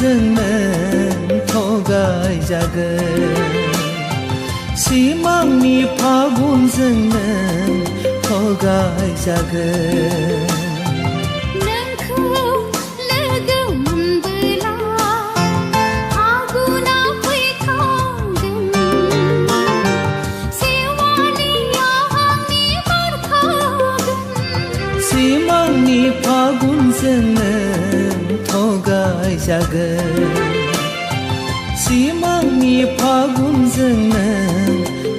फागुनजोंनो थगायजागोन सिमांनि फागुनजोंनो थगायजागोन सिमांनि फागुनजोंनो थगायजागोन सिमांनि फागुनजोंनो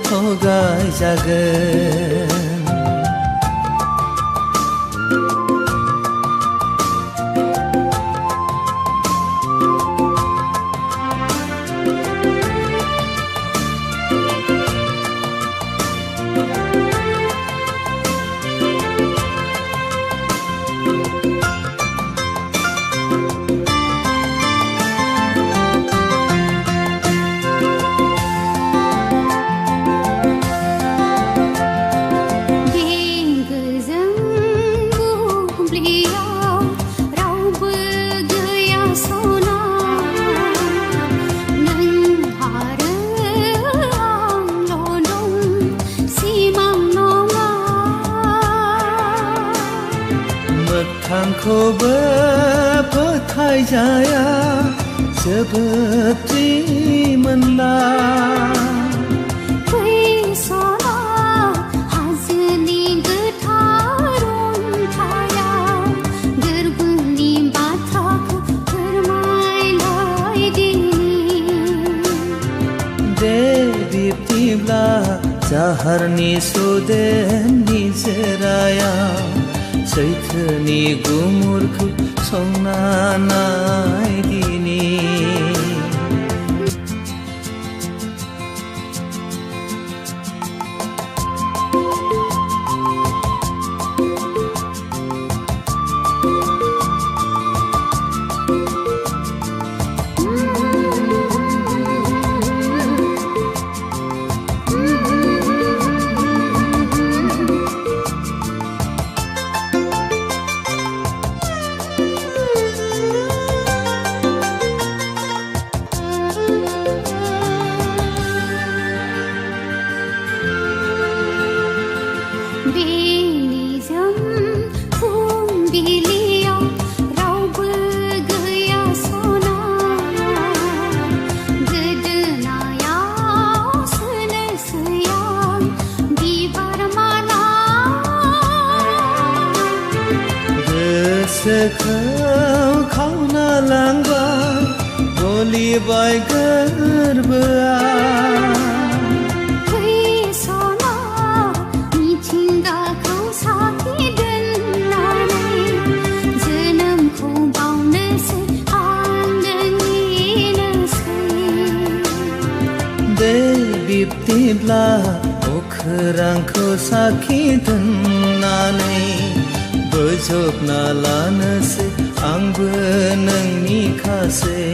थगायजागोन मोगथांखौबो फोथायजाया जोबोद रिमोनला फैसला हाजोनि गोथार अन्थायाव गोरबोनि बाथ्राखौ फोरमायलायदिनि दे बिब्दिब्ला जाहारनि सुदेमनि जेरायाव सैथोनि गुमुरखौ संना नायदिनि बेनिजों फुंबिलियाव रावबो गैया सना गोदोनायाव सोनोसै आं बिबार माला गोसोखौ खावना लांबाय गलिबाय गोरबोआ दे बिब्दिब्ला अखोरांखौ साखि दोननानै बोजबना लानोसै आंबो नोंनि खासै